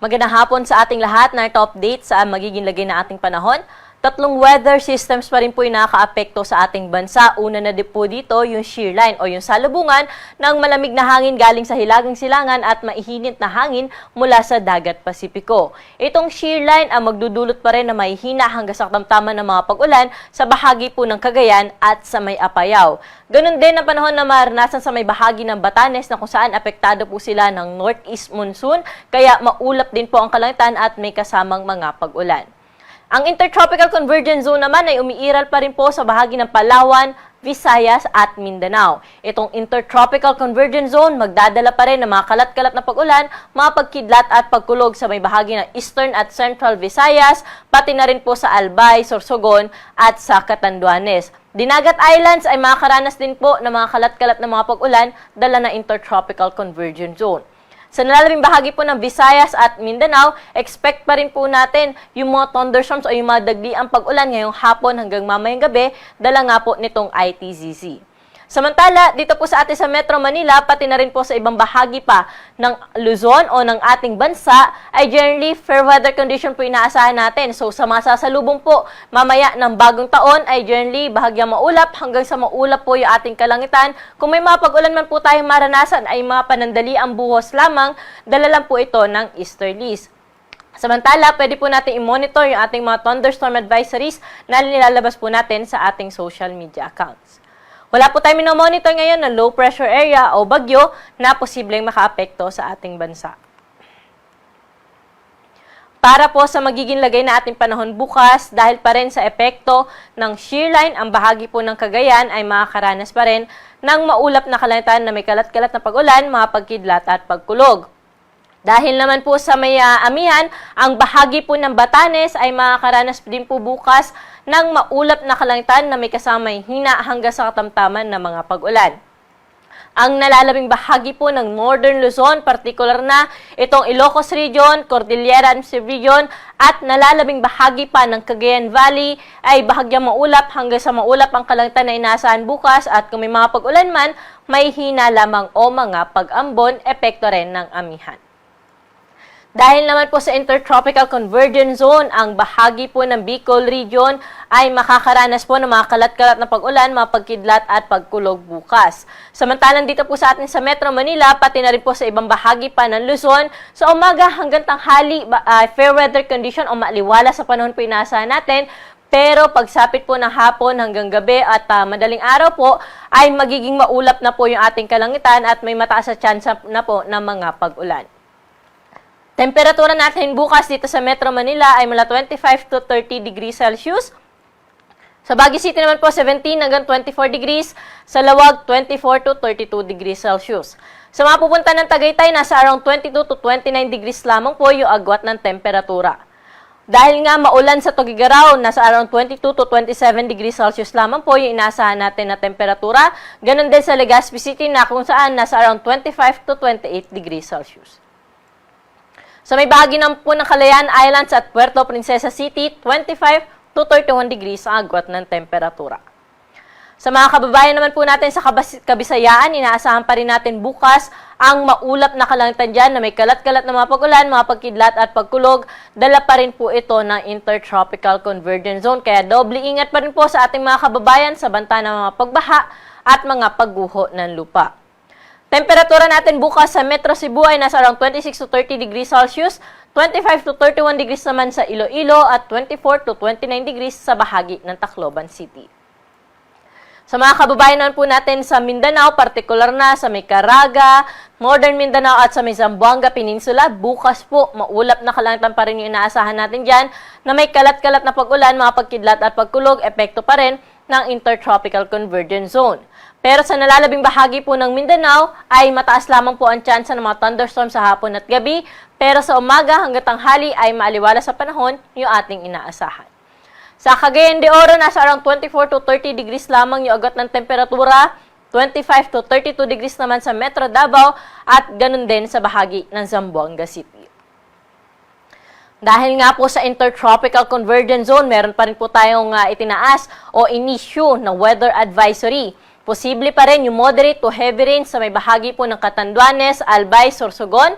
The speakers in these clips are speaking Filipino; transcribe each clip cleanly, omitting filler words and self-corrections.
Magandang hapon sa ating lahat na ito update sa magiging lagay na ating panahon. Tatlong weather systems pa rin po yung nakaka-apekto sa ating bansa. Una na din po dito yung shear line o yung salubungan ng malamig na hangin galing sa hilagang silangan at maihinit na hangin mula sa dagat Pasipiko. Itong shear line ang magdudulot pa rin na mahihina hanggang sa katamtaman ng mga pag-ulan sa bahagi po ng Cagayan at sa may Apayao. Ganun din ang panahon na maranasan sa may bahagi ng Batanes na kung saan apektado po sila ng northeast monsoon, kaya maulap din po ang kalangitan at may kasamang mga pag-ulan. Ang Intertropical Convergence Zone naman ay umiiral pa rin po sa bahagi ng Palawan, Visayas at Mindanao. Itong Intertropical Convergence Zone magdadala pa rin ng mga kalat-kalat na pag-ulan, mga pagkidlat at pagkulog sa may bahagi ng Eastern at Central Visayas, pati na rin po sa Albay, Sorsogon at sa Catanduanes. Dinagat Islands ay makakaranas din po ng mga kalat-kalat na mga pag-ulan dala na Intertropical Convergence Zone. Sa nalalabing bahagi po ng Visayas at Mindanao, expect pa rin po natin yung mga thunderstorms o yung mga dagliang pag-ulan ngayong hapon hanggang mamayang gabi, dala nga po nitong ITZZ. Samantala, dito po sa atin sa Metro Manila, pati na rin po sa ibang bahagi pa ng Luzon o ng ating bansa, ay generally fair weather condition po inaasahan natin. So sa mga sasalubong po mamaya ng bagong taon ay generally bahagyang maulap hanggang sa maulap po yung ating kalangitan. Kung may mga pag-ulan man po tayong maranasan ay mga panandali ang buhos lamang, dala lang po ito ng easterlies. Samantala, pwede po natin i-monitor yung ating mga thunderstorm advisories na nilalabas po natin sa ating social media accounts. Wala po tayo minomonitor ngayon ng low pressure area o bagyo na posibleng makaapekto sa ating bansa. Para po sa magiging lagay na ating panahon bukas, dahil pa rin sa epekto ng shear line, ang bahagi po ng Cagayan ay makakaranas pa rin ng maulap na kalangitan na may kalat-kalat na pag-ulan, mga pagkidlat at pagkulog. Dahil naman po sa may amihan, ang bahagi po ng Batanes ay makakaranas din po bukas ng maulap na kalangitan na may kasamang hina hanggang sa katamtaman ng mga pag-ulan. Ang nalalabing bahagi po ng Northern Luzon, partikular na itong Ilocos Region, Cordillera Region at nalalabing bahagi pa ng Cagayan Valley ay bahagyang maulap hanggang sa maulap ang kalangitan na inaasahan bukas at kung may mga pag-ulan man, may hina lamang o mga pag-ambon, epekto rin ng amihan. Dahil naman po sa Intertropical Convergence Zone, ang bahagi po ng Bicol Region ay makakaranas po ng mga kalat-kalat na pag-ulan, mga pagkidlat at pagkulog bukas. Samantalang dito po sa atin sa Metro Manila, pati na rin po sa ibang bahagi pa ng Luzon, sa umaga hanggang tanghali, fair weather condition o maliwala sa panahon po inaasahan natin. Pero pagsapit po ng hapon hanggang gabi at madaling araw po, ay magiging maulap na po yung ating kalangitan at may mataas na chance na po ng mga pag-ulan. Temperatura natin bukas dito sa Metro Manila ay mula 25 to 30 degrees Celsius. Sa Baguio City naman po 17 hanggang 24 degrees. Sa Lawag 24 to 32 degrees Celsius. Sa mga pupunta ng Tagaytay, nasa around 22 to 29 degrees lamang po yung agwat ng temperatura. Dahil nga maulan sa Tugigaraw, nasa around 22 to 27 degrees Celsius lamang po yung inaasahan natin na temperatura. Ganon din sa Legazpi City na kung saan nasa around 25 to 28 degrees Celsius. Sa may bahagi ng Calayan Islands at Puerto Princesa City, 25 to 31 degrees ang agwat ng temperatura. Sa mga kababayan naman po natin sa Kabisayaan, inaasahan pa rin natin bukas ang maulap na kalangitan dyan na may kalat-kalat na mga pag-ulan, mga pagkidlat at pagkulog. Dala pa rin po ito ng Intertropical Convergence Zone. Kaya doble ingat pa rin po sa ating mga kababayan sa banta ng mga pagbaha at mga pagguho ng lupa. Temperatura natin bukas sa Metro Cebu ay nasa around 26 to 30 degrees Celsius, 25 to 31 degrees naman sa Iloilo at 24 to 29 degrees sa bahagi ng Tacloban City. Sa mga kababayan naman po natin sa Mindanao, partikular na sa may Caraga, Northern Mindanao at sa may Zamboanga Peninsula, bukas po maulap na kalangitan pa rin yung inaasahan natin dyan na may kalat-kalat na pag-ulan, mga pagkidlat at pagkulog, epekto pa rin ng Intertropical Convergence Zone. Pero sa nalalabing bahagi po ng Mindanao ay mataas lamang po ang tsansa ng mga thunderstorm sa hapon at gabi, pero sa umaga hanggang tanghali ay maaliwala sa panahon yung ating inaasahan. Sa Cagayan de Oro, nasa around 24 to 30 degrees lamang yung agad ng temperatura, 25 to 32 degrees naman sa Metro Davao at ganun din sa bahagi ng Zamboanga City. Dahil nga po sa Intertropical Convergence Zone, meron pa rin po tayong itinaas o in-issue na weather advisory. Posible pa rin yung moderate to heavy rain sa may bahagi po ng Catanduanes, Albay, Sorsogon.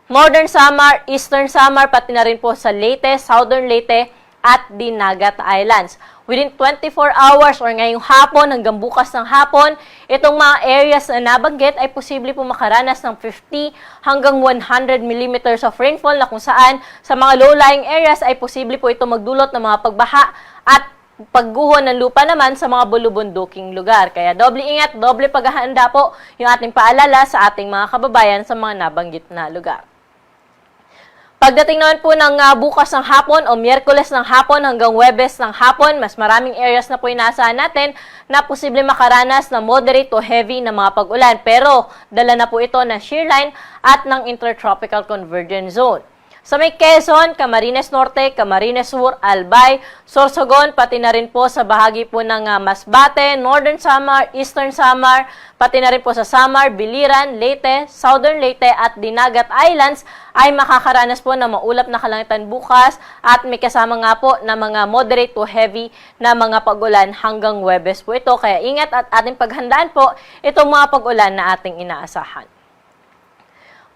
Northern Samar, Eastern Samar, pati na rin po sa Leyte, Southern Leyte, at Dinagat Islands. Within 24 hours or ngayong hapon hanggang bukas ng hapon, itong mga areas na nabanggit ay posible po makaranas ng 50 hanggang 100 millimeters of rainfall na kung saan sa mga low-lying areas ay posible po ito magdulot ng mga pagbaha at pagguho ng lupa naman sa mga bulubunduking lugar. Kaya doble ingat, doble paghahanda po yung ating paalala sa ating mga kababayan sa mga nabanggit na lugar. Pagdating naman po ng bukas ng hapon o Miyerkules ng hapon hanggang Huwebes ng hapon, mas maraming areas na po inaasahan natin na posible makaranas ng moderate to heavy na mga pag-ulan. Pero dala na po ito ng shear line at ng intertropical convergence zone. Sa may Quezon, Camarines Norte, Camarines Sur, Albay, Sorsogon, pati na rin po sa bahagi po ng Masbate, Northern Samar, Eastern Samar, pati na rin po sa Samar, Biliran, Leyte, Southern Leyte at Dinagat Islands ay makakaranas po ng maulap na kalangitan bukas at may kasama nga po na mga moderate to heavy na mga pag-ulan hanggang Huwebes po ito. Kaya ingat at ating paghandaan po itong mga pag-ulan na ating inaasahan.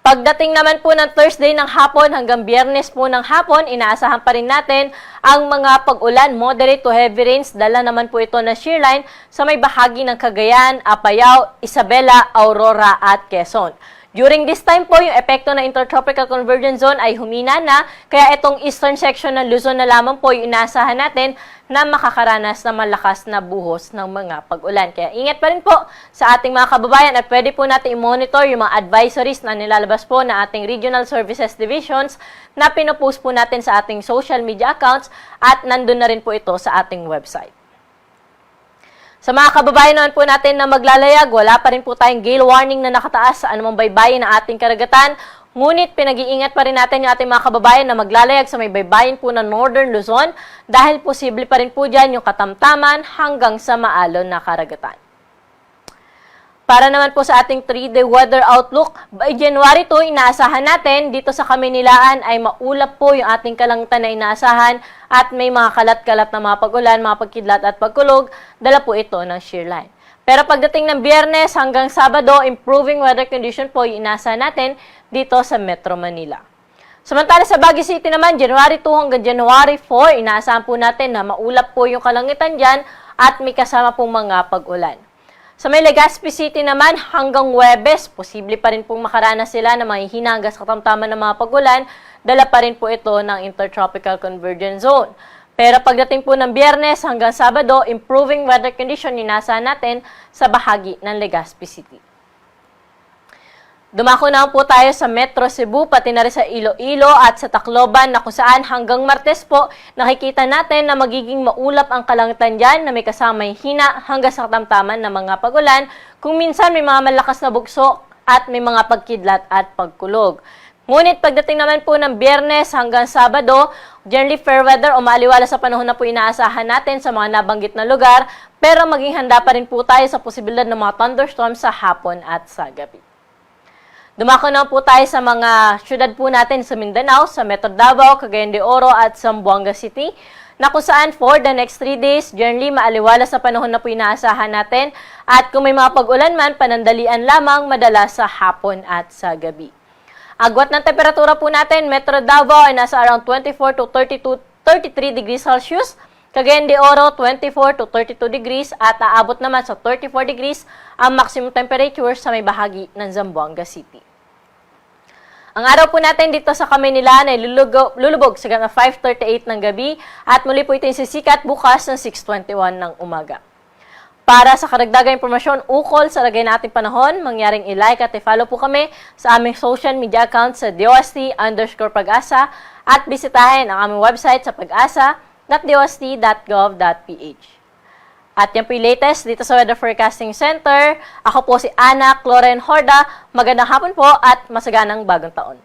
Pagdating naman po ng Thursday ng hapon hanggang Biyernes po ng hapon, inaasahan pa rin natin ang mga pag-ulan, moderate to heavy rains. Dala naman po ito na shear line sa may bahagi ng Cagayan, Apayao, Isabela, Aurora at Quezon. During this time po, yung epekto ng intertropical convergence zone ay humina na, kaya itong eastern section ng Luzon na lamang po yung inaasahan natin na makakaranas na malakas na buhos ng mga pag-ulan. Kaya ingat pa rin po sa ating mga kababayan at pwede po natin i-monitor yung mga advisories na nilalabas po na ating Regional Services Divisions na pinopost po natin sa ating social media accounts at nandun na rin po ito sa ating website. Sa mga kababayan naman po natin na maglalayag, wala pa rin po tayong gale warning na nakataas sa anumang baybayin ng ating karagatan. Ngunit pinag-iingat pa rin natin yung ating mga kababayan na maglalayag sa may baybayin po ng Northern Luzon dahil posible pa rin po dyan yung katamtaman hanggang sa maalon na karagatan. Para naman po sa ating 3-day weather outlook, by January 2, inaasahan natin dito sa Kamaynilaan ay maulap po yung ating kalangitan na inaasahan at may mga kalat-kalat na mga pag-ulan, mga pagkidlat at pagkulog, dala po ito ng shear line. Pero pagdating ng Biyernes hanggang Sabado, improving weather condition po yung inaasahan natin dito sa Metro Manila. Samantala sa Baguio City naman, January 2 hanggang January 4, inaasahan po natin na maulap po yung kalangitan dyan at may kasama pong mga pag-ulan. Sa may Legazpi City naman, hanggang Huwebes, posible pa rin pong makaranas sila na mahihina hanggang sa katamtaman ng mga pag-ulan, dala pa rin po ito ng intertropical convergence zone. Pero pagdating po ng Biyernes hanggang Sabado, improving weather condition yung nasa natin sa bahagi ng Legazpi City. Dumako na po tayo sa Metro Cebu, pati na rin sa Iloilo at sa Tacloban na kung saan hanggang Martes po nakikita natin na magiging maulap ang kalangitan dyan na may kasamay hina hanggang sa katamtaman ng mga pag-ulan, kung minsan may mga malakas na bugso at may mga pagkidlat at pagkulog. Ngunit pagdating naman po ng Biyernes hanggang Sabado, generally fair weather o maaliwala sa panahon na po inaasahan natin sa mga nabanggit na lugar, pero maging handa pa rin po tayo sa posibilidad ng mga thunderstorms sa hapon at sa gabi. Dumako na po tayo sa mga syudad po natin sa Mindanao, sa Metro Davao, Cagayan de Oro at Zamboanga City, na kung saan for the next 3 days, generally maaliwala sa panahon na po inaasahan natin at kung may mga pag-ulan man, panandalian lamang madalas sa hapon at sa gabi. Agwat ng temperatura po natin, Metro Davao ay nasa around 24 to 33 degrees Celsius, Cagayan de Oro 24 to 32 degrees at aabot naman sa 34 degrees ang maximum temperature sa may bahagi ng Zamboanga City. Ang araw po natin dito sa Kamaynilaan ay lulubog sa hanggang 5:38 ng gabi at muli po ito sisikat bukas ng 6:21 ng umaga. Para sa karagdagang impormasyon ukol sa lagay nating panahon, mangyaring i-like at i-follow po kami sa aming social media account sa DOST_Pag-asa at bisitahin ang aming website sa pag-asa.dost.gov.ph. At yan po yung latest dito sa Weather Forecasting Center. Ako po si Ana Cloren Horda. Magandang hapon po at masaganang bagong taon.